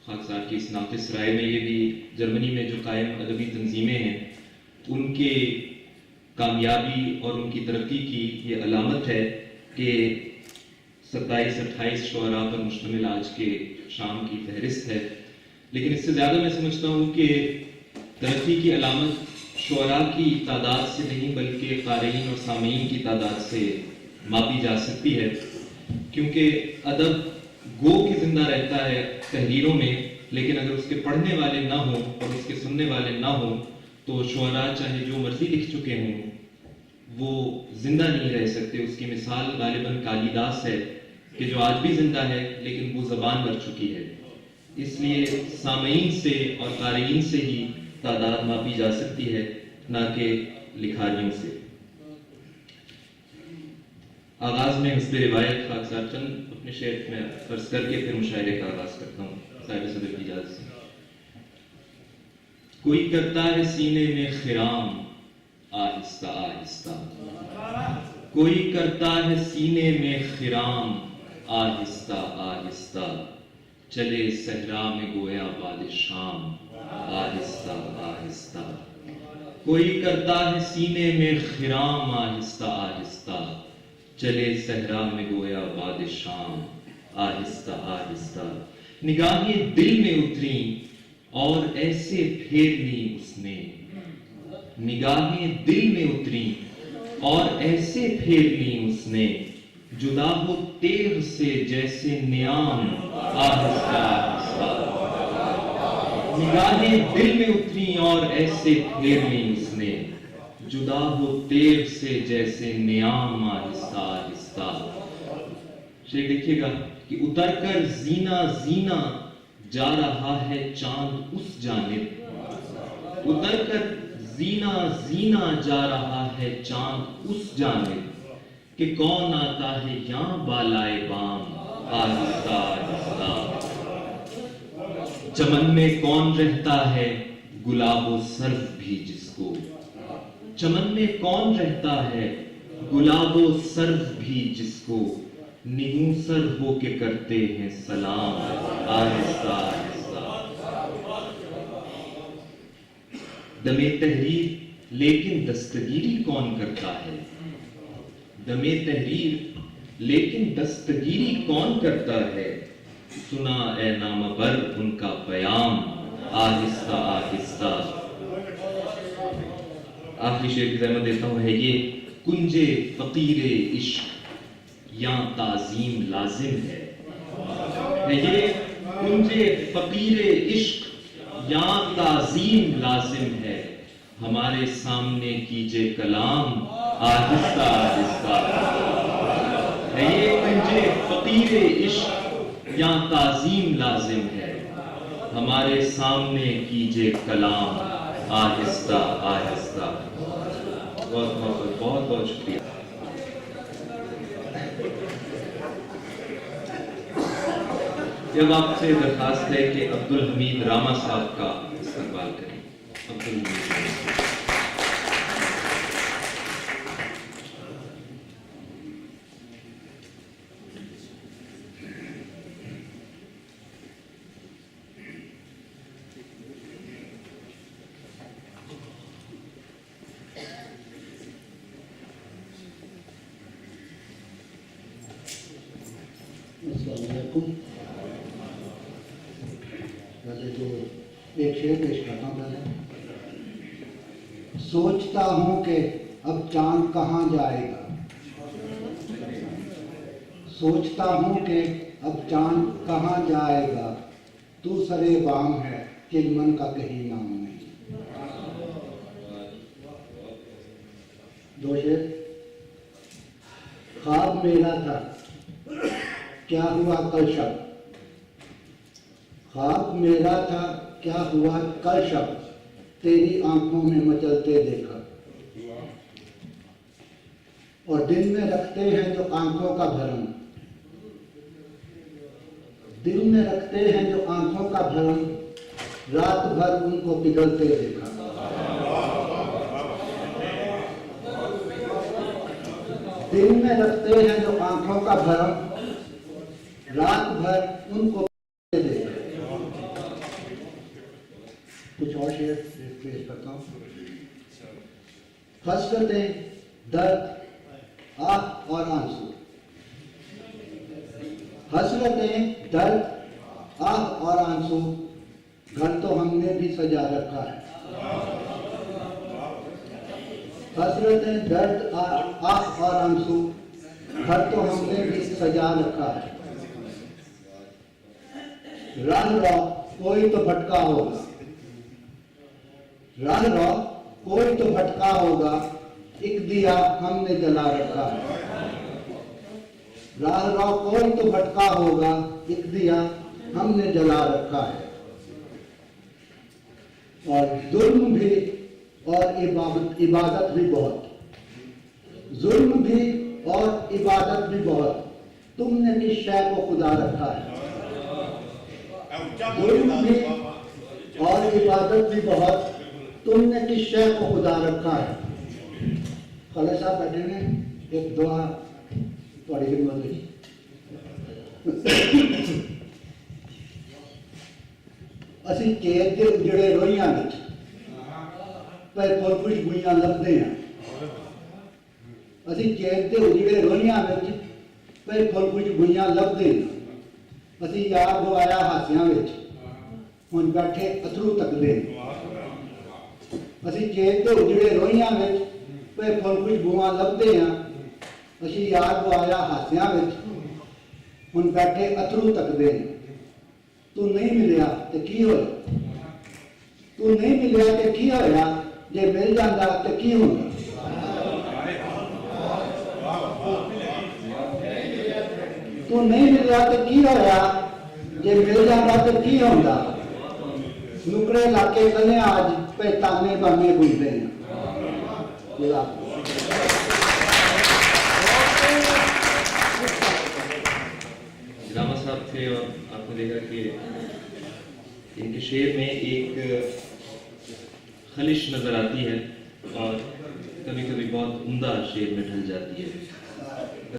खाकसार की इस नाफिस राय में ये भी जर्मनी में जो कायम अदबी तंजीमें हैं उनके कामयाबी और उनकी तरक्की की ये अलामत है कि 27-28 शुअरा पर मुश्तमिल आज के शाम की फहरिस्त है। लेकिन इससे ज़्यादा मैं समझता हूँ कि तरक्की की अलामत शुअरा की तादाद से नहीं बल्कि क़ारीन और सामीन की तादाद से मापी जा सकती है, क्योंकि अदब गो कि जिंदा रहता है तहरीरों में, लेकिन अगर उसके पढ़ने वाले ना हों और उसके सुनने वाले ना हों तो शुअरा चाहे जो मर्जी लिख चुके हों वो जिंदा नहीं रह सकते। उसकी मिसाल गालिबन कालिदास है कि जो आज भी जिंदा है लेकिन वो ज़बान मर चुकी है। इसलिए सामीन से और क़ारीन से ही तादाद मापी जा सकती है, ना कि लिखारियों से। आगाज में हस्बे रिवायत खाकसार चंद अपने शेर में फर्ज करके फिर मुशायरे का आगाज करता हूँ साहिब सदर की इजाज़त से। कोई करता है सीने में खिराम आहिस्ता आहिस्ता, कोई करता है सीने में खिराम आहिस्ता आहिस्ता, चले सहरा में गोया बाद शाम आहिस्ता आहिस्ता। कोई करता है सीने में खिराम आहिस्ता आहिस्ता, चले सहरा में गोया बाद शाम आहिस्ता आहिस्ता। निगाहें दिल में उतरी और ऐसे फेर ली उसने, निगाहें दिल में उतरी और ऐसे फेर ली उसने, जुदा हो तेर से जैसे नियाम आहिस्ता आहिस्ता। निगाहें दिल में उतरी और ऐसे फेर ली उसने, जुदा हो तेर से जैसे नियाम आहिस्ता आहिस्ता। शेर देखिएगा कि उतर कर जीना जीना जा रहा है चांद उस जानिब, उतर कर जीना जीना जा रहा है चांद उस जानिब, कि कौन आता है यहाँ बालाए बाम आहिस्ता आहिस्ता। चमन में कौन रहता है गुलाबो सर्फ भी जिसको, चमन में कौन रहता है गुलाबो सर्फ भी जिसको, निगूसर होके करते हैं सलाम आहिस्ता आहिस्ता। दमे तहरीर लेकिन दस्तगीरी कौन करता है, दमे तहरीर लेकिन दस्तगीरी कौन करता है, सुना ए नामबर उनका पयाम आहिस्ता आहिस्ता। आखिरी शेर की ज़हमत देता हूँ है ये, कुंजे फकीरे इश्क या ताजीम लाजिम है ये, कुंजे फकीरे इश्क या ताजीम लाजिम है, हमारे सामने कीजिए कलाम आहिस्ता आहिस्ता। है ये कुंजे फकीरे इश्क या ताजीम लाजिम है, हमारे सामने कीजिए कलाम आहिस्ता आहिस्ता। बहुत बहुत बहुत बहुत शुक्रिया। जब आपसे दरखास्त है कि अब्दुल हमीद रामा साहब का इस्तकबाल करें। अब्दुल हमीद एक शेर पेश करता हूँ पहले। सोचता हूँ कि अब चांद कहाँ जाएगा, सोचता हूँ कि अब चांद कहाँ जाएगा, तू सरे बाम है कि मन का कहीं नाम नहीं। दो शेर। ख्वाब मेरा था क्या हुआ कल शब, ख्वाब मेरा था क्या हुआ कल शब, तेरी आंखों में मचलते देखा। और दिल में रखते हैं जो आंखों का भरम, दिल में रखते हैं जो आंखों का भरम, रात भर उनको पिघलते देखा। दिल में रखते हैं जो आंखों का भरम, रात भर उनको देखा। कुछ और शेर पेश करता हूँ। हसरतें, दर्द, आह और आंसू। हसरतें, दर्द, आह और आंसू, घर तो हमने भी सजा रखा है। हसरतें, दर्द, आह और आंसू, घर तो हमने भी सजा रखा है। राह रो कोई तो भटका होगा, राह रो कोई तो भटका होगा, एक दिया हमने जला रखा है। राह रो कोई तो भटका होगा, एक दिया हमने जला रखा है। और जुल्म भी और इबादत भी बहुत, जुल्म भी और इबादत भी बहुत, तुमने किस शय को खुदा रखा है। जुल्म भी और इबादत भी बहुत, तुमने किस शय को खुदा रखा है। खालिद साहब बैठे ने एक दुआ थोड़ी हिम्मत दी। ਅਸੀਂ ਕੇਤ ਦੇ ਉਜੜੇ ਰੋਈਆਂ ਵਿੱਚ ਪਰ ਫੁੱਲ ਖੁਸ਼ਬੂਆਂ ਲੱਭਦੇ ਹਾਂ। ਅਸੀਂ ਕੇਤ ਦੇ ਉਜੜੇ ਰੋਈਆਂ ਵਿੱਚ ਪਰ ਫੁੱਲ ਖੁਸ਼ਬੂਆਂ ਲੱਭਦੇ ਹਾਂ। ਅਸੀਂ ਯਾਰ ਗਵਾਇਆ ਹਾਸਿਆਂ ਵਿੱਚ ਹੁਣ ਬੈਠੇ ਅਥਰੂ ਤੱਕਦੇ ਹਾਂ। ਅਸੀਂ ਕੇਤ ਦੇ ਉਜੜੇ ਰੋਈਆਂ ਵਿੱਚ ਪਰ ਫੁੱਲ ਖੁਸ਼ਬੂਆਂ ਲੱਭਦੇ ਹਾਂ। ਅਸੀਂ ਯਾਰ ਗਵਾਇਆ ਹਾਸਿਆਂ ਵਿੱਚ ਹੁਣ ਬੈਠੇ ਅਥਰੂ ਤੱਕਦੇ ਹਾਂ। तू नहीं मिलिया तो की होया, तू नहीं मिलिया तो की होया, जे मिल जाता तो की होंदा। तू नहीं मिलिया तो की होया, जे मिल जाता तो की होंदा। नुकड़े लाके कने आज पे ताने बाने बुझदे हैं। रामा साहब थे और आपने देखा कि इनके शेर में एक खलिश नजर आती है और कभी कभी बहुत उम्दा शेर में ढल जाती है।